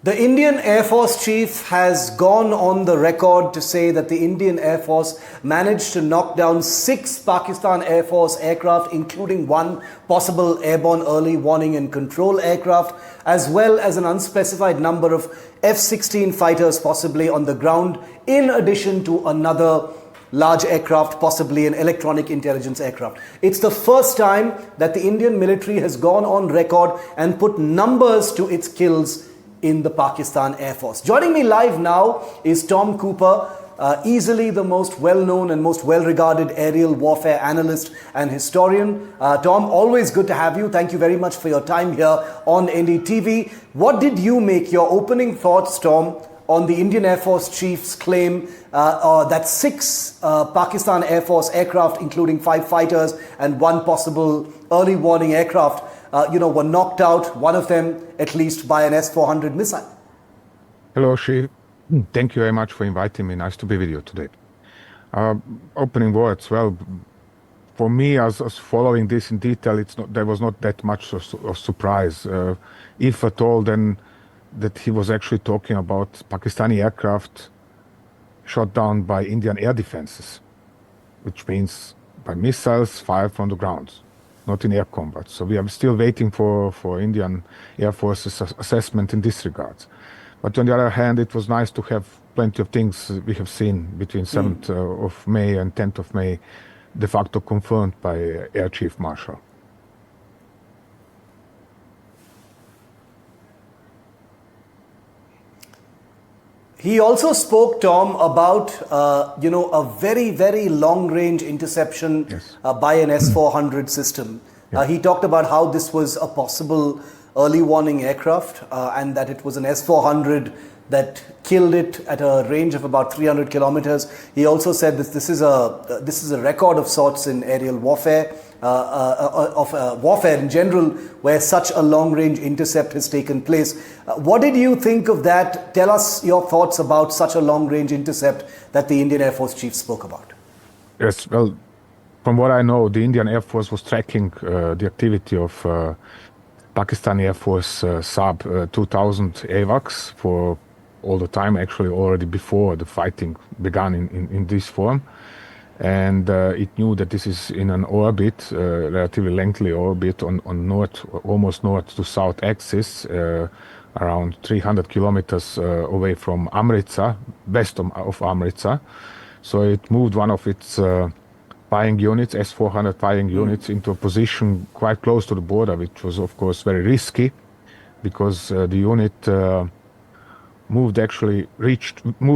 The Indian Air Force chief has gone on the record to say that the Indian Air Force managed to knock down 6 Pakistan Air Force aircraft, including 1 possible airborne early warning and control aircraft, as well as an unspecified number of F-16 fighters possibly on the ground, in addition to another large aircraft, possibly an electronic intelligence aircraft. It's the first time that the Indian military has gone on record and put numbers to its kills in the Pakistan Air Force. Joining me live now is Tom Cooper, easily the most well-known and most well-regarded aerial warfare analyst and historian. Tom, always good to have you. Thank you very much for your time here on NDTV. What did you make, your opening thoughts, Tom, on the Indian Air Force chief's claim that 6 Pakistan Air Force aircraft, including 5 fighters and 1 possible early warning aircraft, were knocked out, one of them at least by an S-400 missile? Hello, Shiv. Thank you very much for inviting me. Nice to be with you today. Opening words. Well, for me, as following this in detail, there was not that much of surprise. If at all, then that he was actually talking about Pakistani aircraft shot down by Indian air defenses, which means by missiles fired from the ground, not in air combat. So we are still waiting for Indian Air Force's assessment in this regard. But on the other hand, it was nice to have plenty of things we have seen between 7th of May and 10th of May de facto confirmed by Air Chief Marshal. He also spoke, Tom, about a very, very long-range interception by an S-400 system. He talked about how this was a possible early warning aircraft and that it was an S-400 that killed it at a range of about 300 kilometers. He also said that this is a record of sorts in aerial warfare, warfare in general, where such a long-range intercept has taken place. What did you think of that? Tell us your thoughts about such a long-range intercept that the Indian Air Force chief spoke about. Yes, well, from what I know, the Indian Air Force was tracking the activity of Pakistani Air Force Sub 2000 AWACS for all the time, actually already before the fighting began in this form. And it knew that this is in an orbit, relatively lengthy orbit on north, almost north to south axis, around 300 kilometers away from Amritsar, west of Amritsar. So it moved one of its firing units, S-400 firing units, into a position quite close to the border, which was of course very risky because the unit moved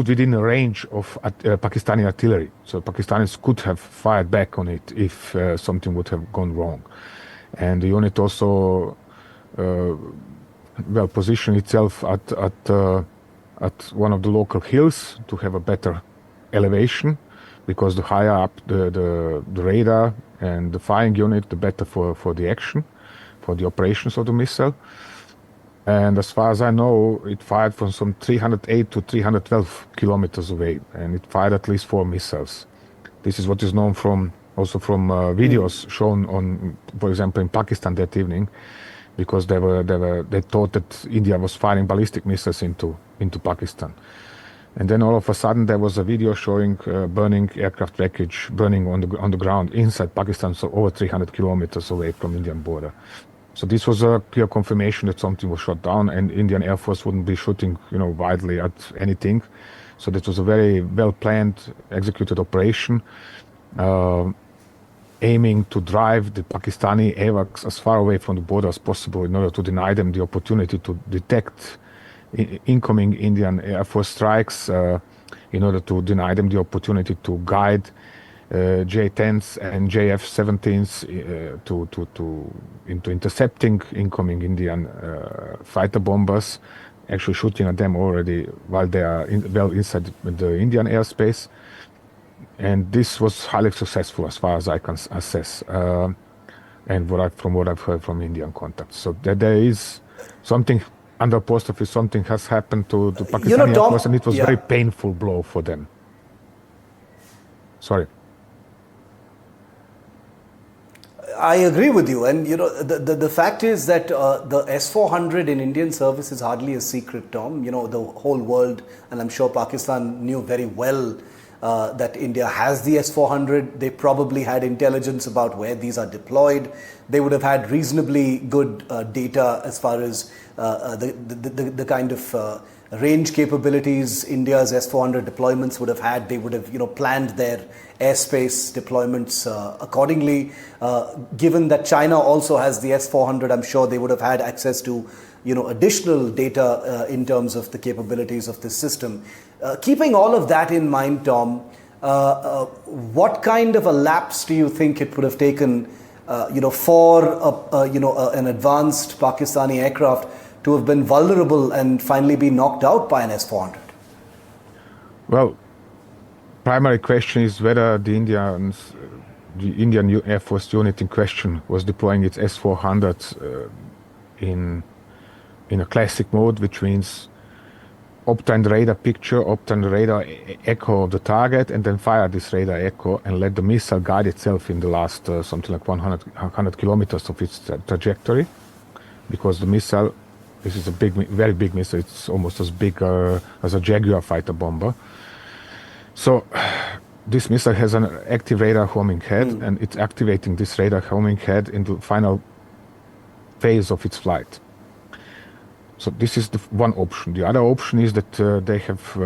within a range of Pakistani artillery. So Pakistanis could have fired back on it if something would have gone wrong. And the unit also positioned itself at one of the local hills to have a better elevation, because the higher up the radar and the firing unit, the better for the action, for the operations of the missile. And as far as I know, it fired from some 308 to 312 kilometers away, and it fired at least 4 missiles. This is what is known also from videos shown on, for example, in Pakistan that evening, because they thought that India was firing ballistic missiles into Pakistan. And then all of a sudden there was a video showing burning aircraft wreckage, burning on the ground inside Pakistan, so over 300 kilometers away from Indian border. So this was a clear confirmation that something was shot down, and Indian Air Force wouldn't be shooting, widely at anything. So this was a very well-planned, executed operation, aiming to drive the Pakistani AWACS as far away from the border as possible in order to deny them the opportunity to detect incoming Indian Air Force strikes, in order to deny them the opportunity to guide J-10s and JF-17s into intercepting incoming Indian fighter bombers, actually shooting at them already while they are inside the Indian airspace. And this was highly successful as far as I can assess, and from what I've heard from Indian contacts. So there is something under apostrophe, something has happened to Pakistani Air Force, and it was a very painful blow for them. Sorry. I agree with you. And, the fact is that the S-400 in Indian service is hardly a secret, Tom. The whole world, and I'm sure Pakistan knew very well that India has the S-400. They probably had intelligence about where these are deployed. They would have had reasonably good data as far as the kind of range capabilities India's S-400 deployments would have had. They would have, planned their airspace deployments accordingly. Given that China also has the S-400, I'm sure they would have had access to, additional data in terms of the capabilities of this system. Keeping all of that in mind, Tom, what kind of a lapse do you think it would have taken, for an advanced Pakistani aircraft to have been vulnerable and finally be knocked out by an S-400? Well, primary question is whether the Indian Air Force unit in question was deploying its S-400 in a classic mode, which means obtain the radar picture, obtain the radar echo of the target, and then fire this radar echo and let the missile guide itself in the last something like 100 kilometers of its trajectory, because the missile, this is a very big missile. It's almost as big as a Jaguar fighter bomber. So this missile has an active radar homing head, and it's activating this radar homing head in the final phase of its flight. So this is the one option. The other option is that they have,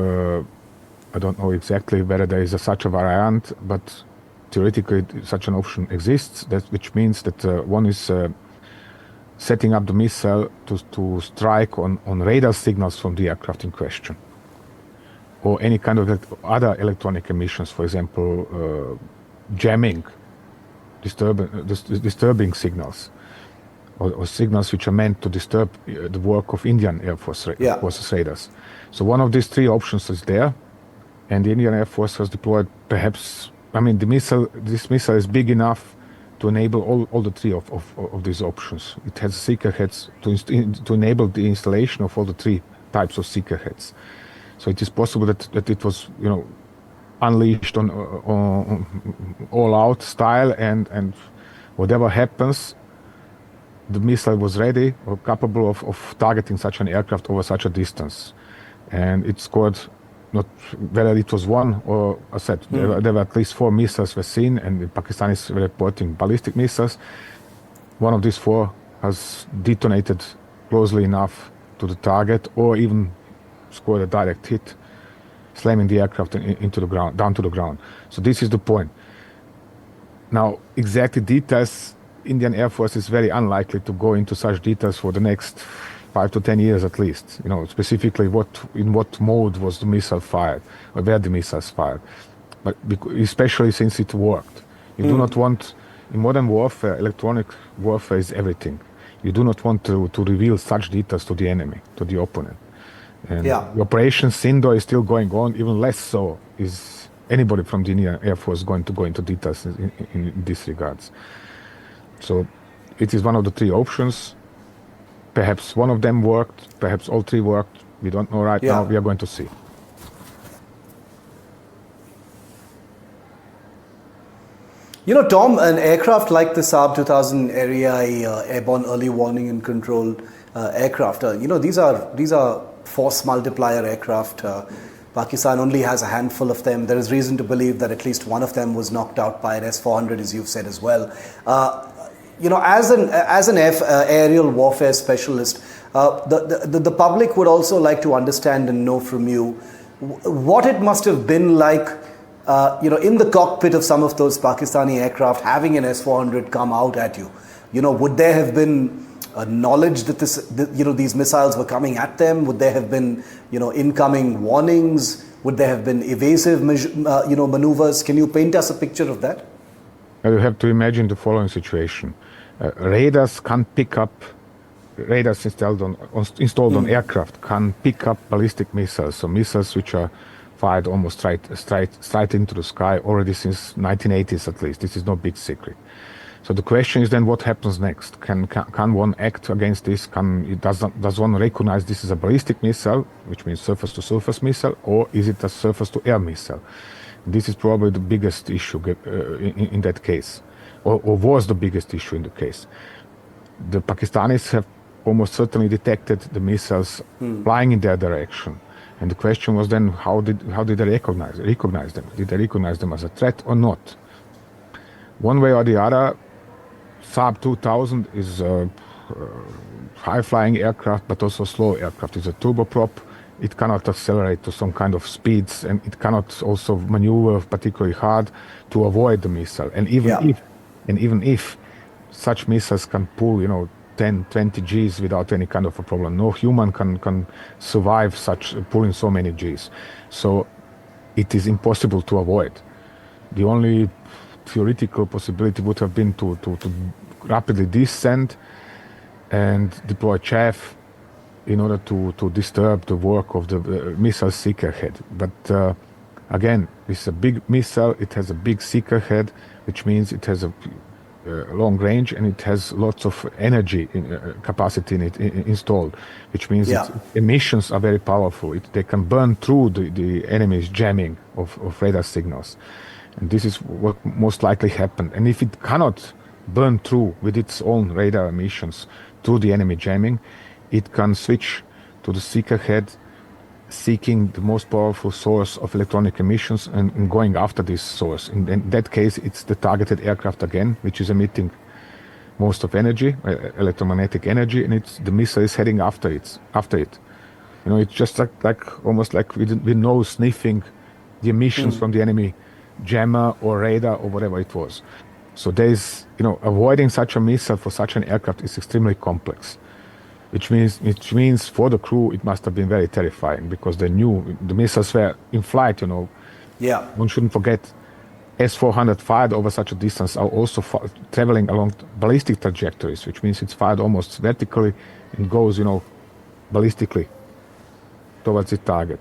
I don't know exactly whether there is such a variant, but theoretically such an option exists, which means that one is setting up the missile to strike on radar signals from the aircraft in question, or any kind of other electronic emissions, for example, jamming, disturbing signals, or signals which are meant to disturb the work of Indian Air Force Forces radars. So one of these three options is there, and the Indian Air Force has deployed perhaps, this missile is big enough to enable all the three of these options. It has seeker heads to enable the installation of all the three types of seeker heads. So it is possible that it was, unleashed on all-out style, and whatever happens, the missile was ready or capable of targeting such an aircraft over such a distance. And it scored, not whether it was one or, I said, there were at least 4 missiles were seen, and the Pakistanis were reporting ballistic missiles. One of these 4 has detonated closely enough to the target, or even scored a direct hit, slamming the aircraft into the ground, down to the ground. So this is the point. Now, exactly details, Indian Air Force is very unlikely to go into such details for the next 5 to 10 years at least. Specifically in what mode was the missile fired, or where the missiles fired. But especially since it worked. You do not want, in modern warfare, electronic warfare is everything. You do not want to reveal such details to the enemy, to the opponent. And the Operation Sindoor is still going on. Even less so is anybody from the Indian Air Force going to go into details in these regards. So it is one of the 3 options. Perhaps one of them worked, perhaps all 3 worked. We don't know right now. We are going to see. Tom, an aircraft like the Saab 2000 ARIA airborne early warning and control aircraft, these are force multiplier aircraft. Pakistan only has a handful of them. There is reason to believe that at least one of them was knocked out by an S-400, as you've said as well. As an aerial warfare specialist, the public would also like to understand and know from you what it must have been like, in the cockpit of some of those Pakistani aircraft, having an S-400 come out at you. Would there have been knowledge that these missiles were coming at them? Would there have been, incoming warnings? Would there have been evasive, maneuvers? Can you paint us a picture of that? You have to imagine the following situation. Radars installed on aircraft can pick up ballistic missiles, so missiles which are fired almost straight into the sky already since 1980s at least. This is no big secret. So the question is then, what happens next? Can one act against this? Does one recognize this as a ballistic missile, which means surface-to-surface missile, or is it a surface-to-air missile? This is probably the biggest issue in that case. or was the biggest issue in the case. The Pakistanis have almost certainly detected the missiles flying in their direction. And the question was then, how did they recognize them? Did they recognize them as a threat or not? One way or the other, Saab 2000 is a high-flying aircraft, but also slow aircraft. It's a turboprop. It cannot accelerate to some kind of speeds, and it cannot also maneuver particularly hard to avoid the missile. And even if such missiles can pull, 10, 20 Gs without any kind of a problem. No human can survive such pulling so many Gs. So it is impossible to avoid. The only theoretical possibility would have been to rapidly descend and deploy chaff in order to disturb the work of the missile seeker head. But again, it's a big missile. It has a big seeker head, which means it has a long range, and it has lots of energy capacity in it installed, which means its emissions are very powerful. They can burn through the enemy's jamming of radar signals. And this is what most likely happened. And if it cannot burn through with its own radar emissions through the enemy jamming, it can switch to the seeker head, seeking the most powerful source of electronic emissions and going after this source. In that case, it's the targeted aircraft again, which is emitting most of energy, electromagnetic energy, and the missile is heading after it. It's just almost like we know sniffing the emissions from the enemy jammer or radar or whatever it was. So avoiding such a missile for such an aircraft is extremely complex. Which means for the crew it must have been very terrifying, because they knew the missiles were in flight. One shouldn't forget, S-400 fired over such a distance are also traveling along ballistic trajectories, which means it's fired almost vertically and goes, ballistically towards the target.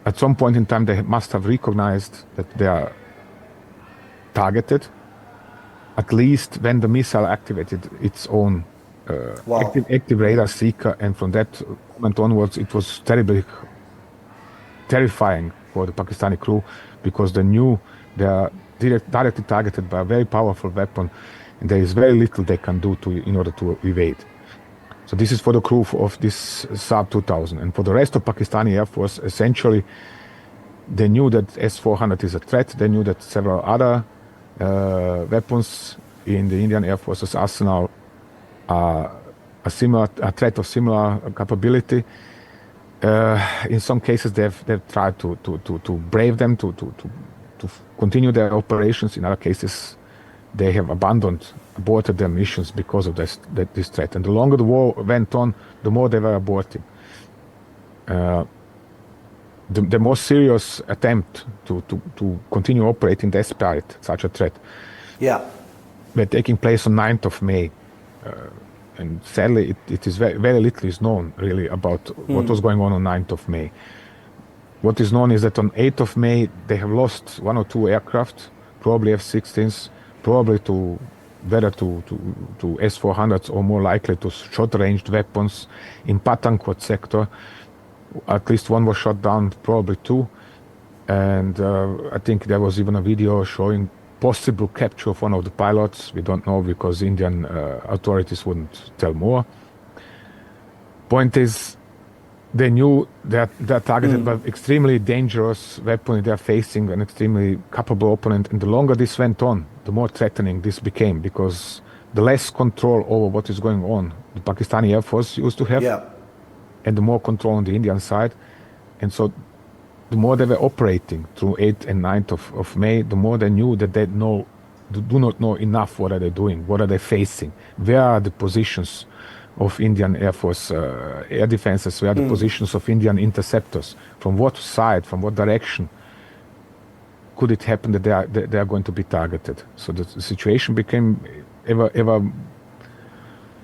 At some point in time, they must have recognized that they are targeted, at least when the missile activated its own active radar seeker, and from that moment onwards it was terrifying for the Pakistani crew, because they knew they are directly targeted by a very powerful weapon, and there is very little they can do in order to evade. So this is for the crew of this Saab 2000. And for the rest of Pakistani Air Force, essentially they knew that S-400 is a threat. They knew that several other weapons in the Indian Air Force's arsenal a threat of similar capability. In some cases, they've tried to brave them, to continue their operations. In other cases, they have aborted their missions because of this threat. And the longer the war went on, the more they were aborting. The more serious attempt to continue operating despite such a threat were taking place on 9th of May. And sadly, it is very little is known really about what was going on 9th of May. What is known is that on 8th of May, they have lost one or two aircraft, probably F-16s, probably to S-400s, or more likely to short-ranged weapons in Pathankot sector. At least one was shot down, probably two. And I think there was even a video showing possible capture of one of the pilots. We don't know, because Indian authorities wouldn't tell more. Point is, they knew that they're targeted by extremely dangerous weapon. They're facing an extremely capable opponent. And the longer this went on, the more threatening this became, because the less control over what is going on the Pakistani Air Force used to have, and the more control on the Indian side. And so the more they were operating through 8th and 9th of May, the more they knew that they do not know enough. What are they doing? What are they facing? Where are the positions of Indian Air Force air defenses? Where are the positions of Indian interceptors? From what side, from what direction could it happen that they are going to be targeted? So the situation became ever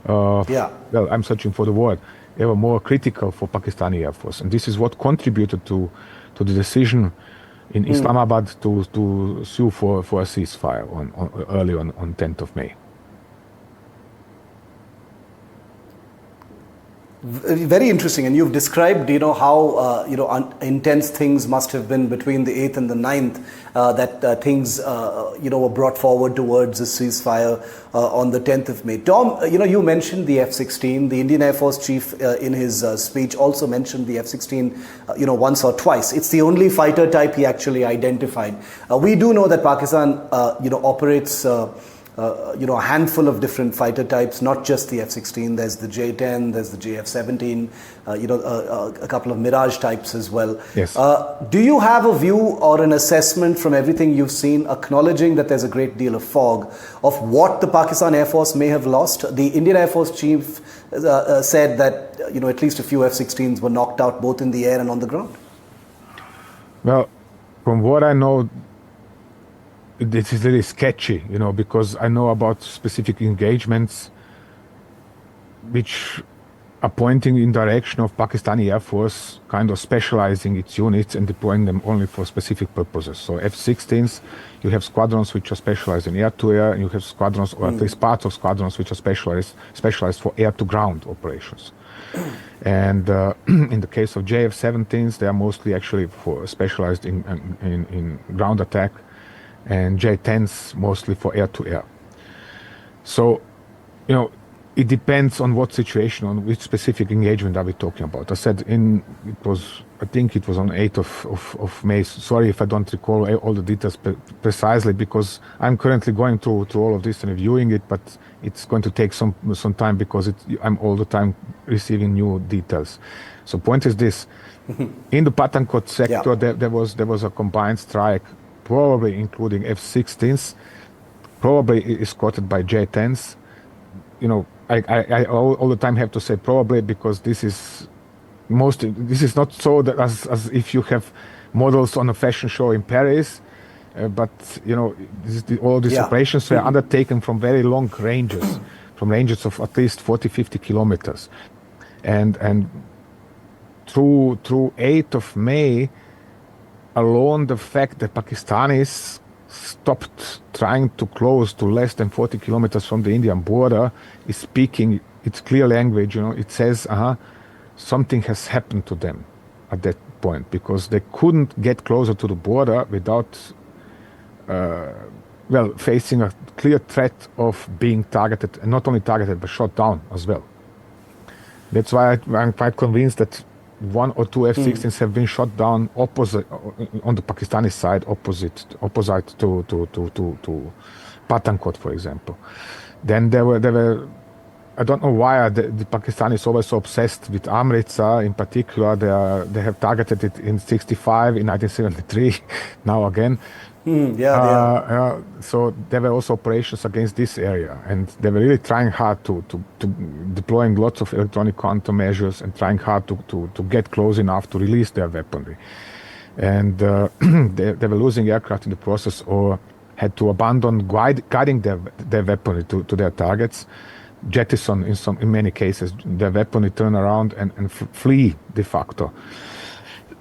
well, I'm searching for the word, ever more critical for Pakistani Air Force. And this is what contributed to the decision in Islamabad to sue for a ceasefire early on 10th of May. Very interesting, and you've described, how intense things must have been between the 8th and the 9th. That things, were brought forward towards a ceasefire on the 10th of May. Tom, you mentioned the F-16. The Indian Air Force chief, in his speech, also mentioned the F-16, once or twice. It's the only fighter type he actually identified. We do know that Pakistan, operates. A handful of different fighter types, not just the F-16. There's the J-10, there's the JF-17, a couple of Mirage types as well. Yes. Do you have a view or an assessment from everything you've seen, acknowledging that there's a great deal of fog, of what the Pakistan Air Force may have lost? The Indian Air Force chief said that, at least a few F-16s were knocked out both in the air and on the ground. Well, from what I know, this is really sketchy, because I know about specific engagements which are pointing in direction of Pakistani Air Force kind of specializing its units and deploying them only for specific purposes. So F-16s, you have squadrons which are specialized in air-to-air, and you have squadrons, or at least parts of squadrons, which are specialized for air-to-ground operations. And in the case of JF-17s, they are mostly actually specialized in ground attack, and J-10s mostly for air-to-air. So, it depends on what situation, on which specific engagement are we talking about. I said I think it was on 8th of May. Sorry if I don't recall all the details precisely, because I'm currently going through all of this and reviewing it, but it's going to take some time because I'm all the time receiving new details. So point is this, in the Pathankot sector, there was a combined strike, probably including F-16s, probably escorted by J-10s. I all the time have to say probably, because this is not so that as if you have models on a fashion show in Paris, but all these operations were undertaken from very long ranges, from ranges of at least 40-50 kilometers, and through 8th of May. Alone, the fact that Pakistanis stopped trying to close to less than 40 kilometers from the Indian border is speaking its clear language. It says something has happened to them at that point, because they couldn't get closer to the border without facing a clear threat of being targeted, and not only targeted but shot down as well. That's why I'm quite convinced that one or two F-16s have been shot down opposite on the Pakistani side, opposite to Pathankot, for example. Then there were I don't know why the Pakistanis always so obsessed with Amritsar in particular. They have targeted it in 65, in 1973, now again. So there were also operations against this area, and they were really trying hard to deploying lots of electronic countermeasures and trying hard to get close enough to release their weaponry. And they were losing aircraft in the process, or had to abandon guiding their weaponry to their targets, jettison in many cases their weaponry, turn around and flee de facto,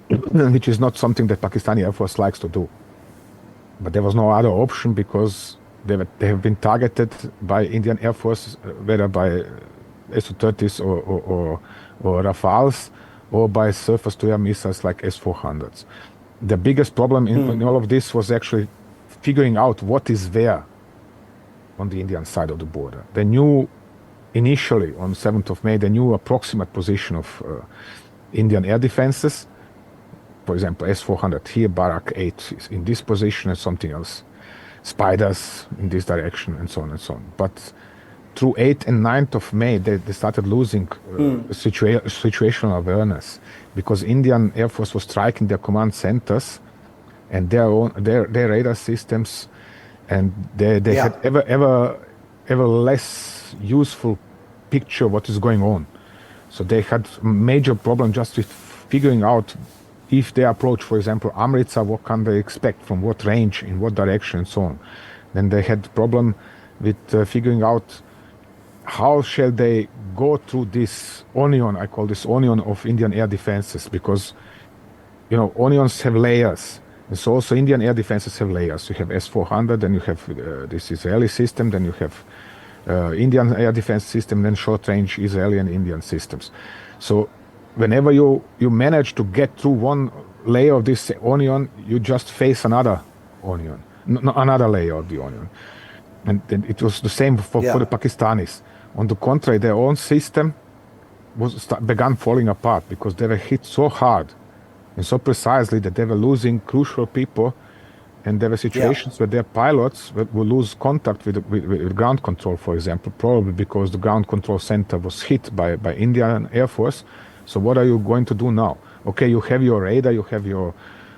which is not something that Pakistani Air Force likes to do. But there was no other option, because they have been targeted by Indian Air Force, whether by Su-30s or Rafales, or by surface-to-air missiles like S-400s. The biggest problem in all of this was actually figuring out what is where on the Indian side of the border. They knew initially, on 7th of May, they knew approximate position of Indian air defenses. For example, S-400 here, Barak 8 is in this position, and something else, Spiders in this direction, and so on and so on. But through 8th and 9th of May, they started losing situational awareness, because Indian Air Force was striking their command centers and their radar systems, and they had ever less useful picture what is going on. So they had major problem just with figuring out, if they approach, for example, Amritsar, what can they expect, from what range, in what direction, and so on. Then they had problem with figuring out how shall they go through this onion, I call this onion of Indian air defenses, because, onions have layers. And so also Indian air defenses have layers. You have S-400, then you have this Israeli system, then you have Indian air defense system, then short-range Israeli and Indian systems. So whenever you manage to get through one layer of this onion, you just face another onion, another layer of the onion. And then it was the same for the Pakistanis. On the contrary, their own system began falling apart because they were hit so hard and so precisely that they were losing crucial people, and there were situations where their pilots would lose contact with ground control, for example, probably because the ground control center was hit by Indian Air Force. So what are you going to do now? Okay, you have your radar, you have your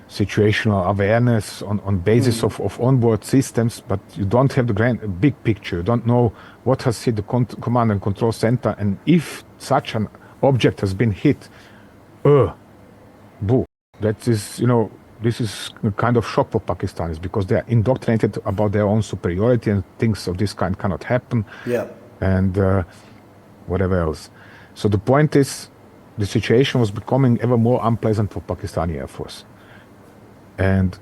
situational awareness on basis of onboard systems, but you don't have the big picture. You don't know what has hit the command and control center, and if such an object has been hit, boo. That is, this is a kind of shock for Pakistanis because they are indoctrinated about their own superiority and things of this kind cannot happen. And whatever else. So the point is, the situation was becoming ever more unpleasant for Pakistani Air Force. And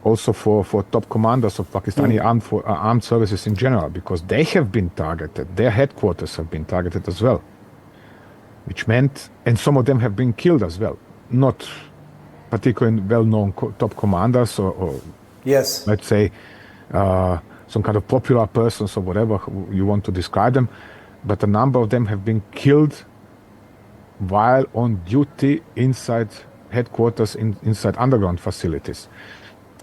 also for top commanders of Pakistani armed services in general, because they have been targeted. Their headquarters have been targeted as well. Which meant, and some of them have been killed as well. Not particularly well-known top commanders or let's say some kind of popular persons or whatever you want to describe them, but a number of them have been killed while on duty inside headquarters, inside underground facilities.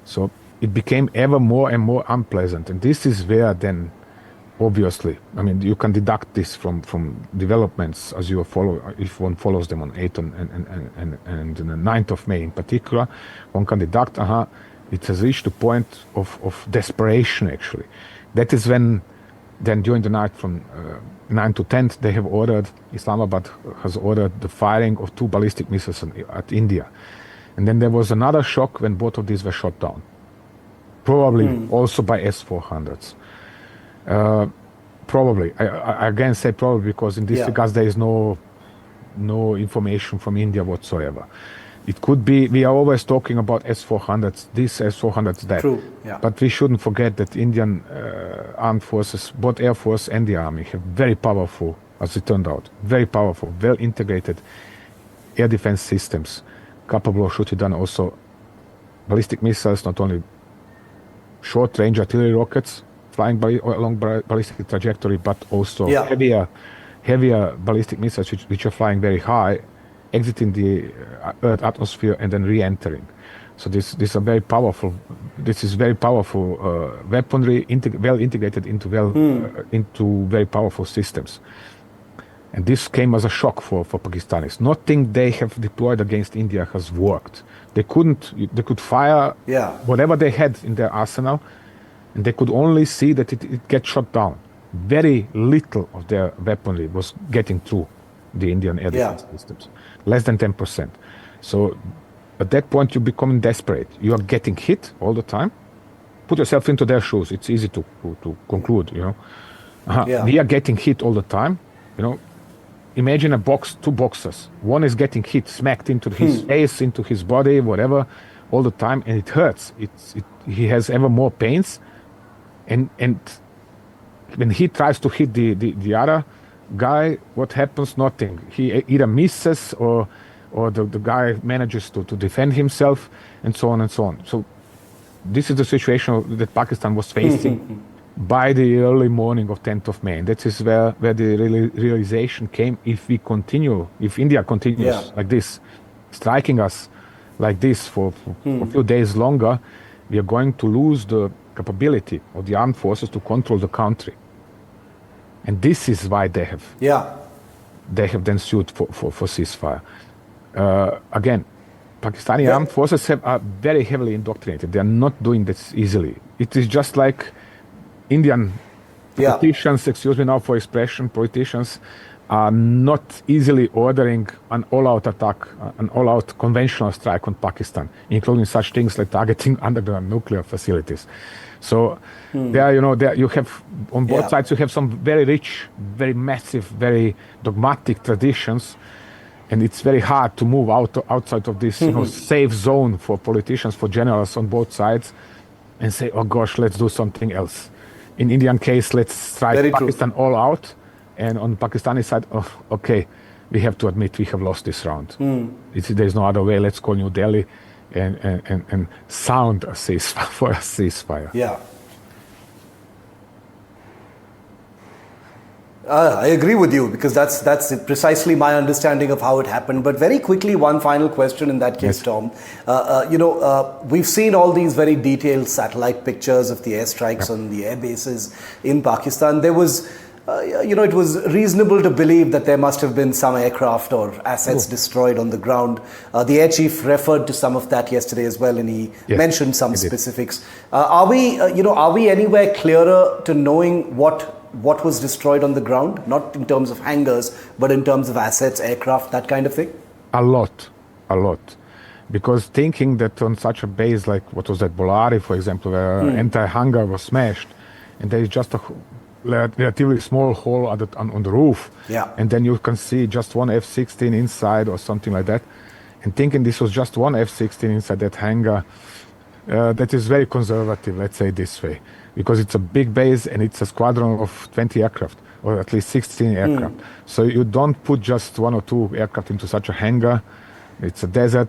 So it became ever more and more unpleasant, and this is where then obviously, I mean, you can deduct this from developments as you follow, if one follows them on 8th and the 9th of May in particular, one can deduct, it has reached a point of desperation actually. That is when, then during the night from 9 to 10th, they have ordered, Islamabad has ordered the firing of 2 ballistic missiles at India. And then there was another shock when both of these were shot down. Probably also by S-400s. Probably. I again say probably because in this regard there is no information from India whatsoever. It could be, we are always talking about S-400s, this S-400s, that. True. But we shouldn't forget that Indian armed forces, both Air Force and the Army, have very powerful, as it turned out, very powerful, well-integrated air defense systems, capable of shooting down also ballistic missiles, not only short-range artillery rockets, flying along ballistic trajectory, but also heavier ballistic missiles which are flying very high, exiting the Earth atmosphere and then re-entering. So this is very powerful weaponry, well integrated into very powerful systems. And this came as a shock for Pakistanis. Nothing they have deployed against India has worked. They could fire whatever they had in their arsenal, and they could only see that it gets shot down. Very little of their weaponry was getting through the Indian air defense systems. Less than 10%. So at that point, you're becoming desperate. You are getting hit all the time. Put yourself into their shoes. It's easy to conclude, We are getting hit all the time, Imagine two boxers. One is getting hit, smacked into his face, into his body, whatever, all the time, and it hurts. He has ever more pains. And when he tries to hit the other guy, what happens? Nothing. He either misses or the guy manages to defend himself, and so on and so on. So this is the situation that Pakistan was facing by the early morning of 10th of May. And that is where the realization came, if India continues like this, striking us like this for a few days longer, we are going to lose the capability of the armed forces to control the country. And this is why they have then sued for ceasefire. Again, Pakistani armed forces are very heavily indoctrinated. They are not doing this easily. It is just like Indian politicians, excuse me now for expression, politicians are not easily ordering an all-out attack, an all-out conventional strike on Pakistan, including such things like targeting underground nuclear facilities. So there, you have on both sides, you have some very rich, very massive, very dogmatic traditions, and it's very hard to move outside of this safe zone for politicians, for generals on both sides, and say, oh gosh, let's do something else. In Indian case, let's strike Pakistan all out. And on the Pakistani side, okay, we have to admit we have lost this round. There's no other way. Let's call New Delhi and sound a ceasefire for a ceasefire. Yeah. I agree with you, because that's precisely my understanding of how it happened. But very quickly, one final question in that case, Tom. We've seen all these very detailed satellite pictures of the airstrikes on the air bases in Pakistan. There was, it was reasonable to believe that there must have been some aircraft or assets destroyed on the ground. The air chief referred to some of that yesterday as well, and he mentioned some specifics. Are we anywhere clearer to knowing what was destroyed on the ground, not in terms of hangars, but in terms of assets, aircraft, that kind of thing? A lot. Because thinking that on such a base like, what was that, Bolari, for example, where an entire hangar was smashed, and there is just a relatively small hole on the roof, and then you can see just one F-16 inside or something like that, and thinking this was just one F-16 inside that hangar, that is very conservative, let's say this way. Because it's a big base and it's a squadron of 20 aircraft, or at least 16 aircraft. So you don't put just one or two aircraft into such a hangar. It's a desert,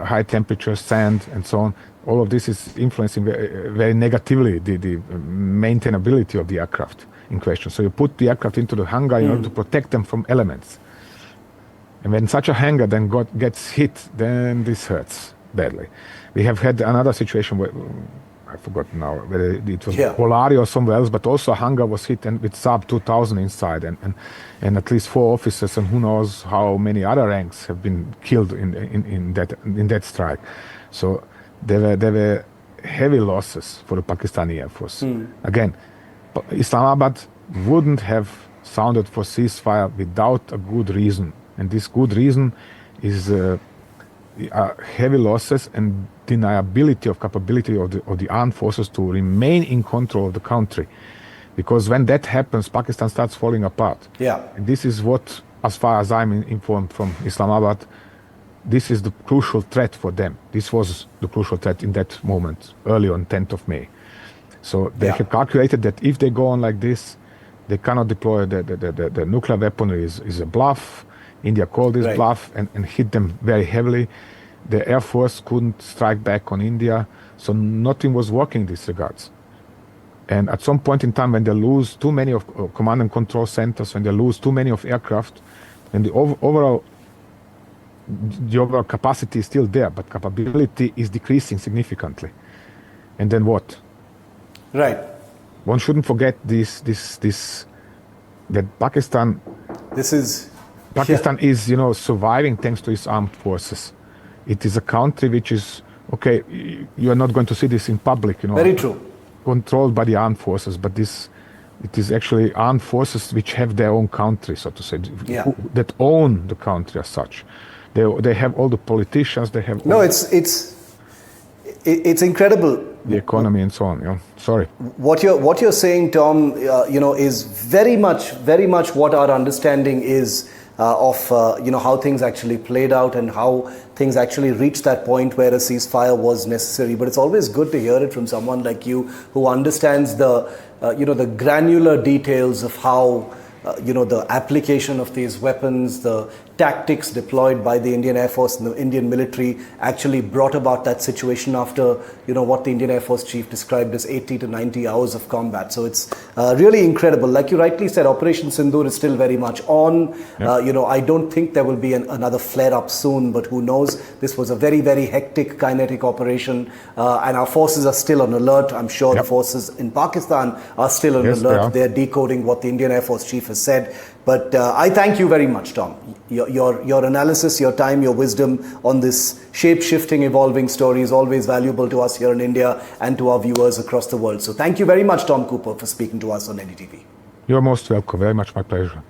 high temperature, sand, and so on. All of this is influencing very negatively the maintainability of the aircraft in question. So you put the aircraft into the hangar in order to protect them from elements. And when such a hangar then gets hit, then this hurts badly. We have had another situation where, I forgot now whether it was Polari or somewhere else, but also a hangar was hit and with Saab 2000 inside, and at least 4 officers, and who knows how many other ranks have been killed in that strike. So there were heavy losses for the Pakistani Air Force. Again, Islamabad wouldn't have sounded for ceasefire without a good reason, and this good reason is heavy losses and deniability of capability of the armed forces to remain in control of the country. Because when that happens, Pakistan starts falling apart. And this is what, as far as I'm informed from Islamabad, this is the crucial threat for them. This was the crucial threat in that moment, early on 10th of May. So they have calculated that if they go on like this, they cannot deploy the nuclear weaponry is a bluff. India called this bluff and hit them very heavily. The Air Force couldn't strike back on India, so nothing was working in these regards. And at some point in time, when they lose too many of command and control centers, when they lose too many of aircraft, then the overall capacity is still there, but capability is decreasing significantly. And then what? One shouldn't forget this that Pakistan. Pakistan is, surviving thanks to its armed forces. It is a country which is, okay, you are not going to see this in public, Very true. Controlled by the armed forces, but it is actually armed forces which have their own country, so to say, that own the country as such. They have all the politicians, they have... No, it's incredible. The economy and so on, Sorry. What you're saying, Tom, is very much what our understanding is of how things actually played out and how things actually reached that point where a ceasefire was necessary. But it's always good to hear it from someone like you who understands the granular details of how the application of these weapons, the tactics deployed by the Indian Air Force and the Indian military actually brought about that situation after, what the Indian Air Force chief described as 80 to 90 hours of combat. So it's really incredible. Like you rightly said, Operation Sindoor is still very much on. I don't think there will be another flare-up soon, but who knows? This was a very, very hectic, kinetic operation, and our forces are still on alert. I'm sure the forces in Pakistan are still on alert. They're decoding what the Indian Air Force chief has said. But I thank you very much, Tom. Your analysis, your time, your wisdom on this shape-shifting, evolving story is always valuable to us here in India and to our viewers across the world. So thank you very much, Tom Cooper, for speaking to us on NDTV. You're most welcome. Very much my pleasure.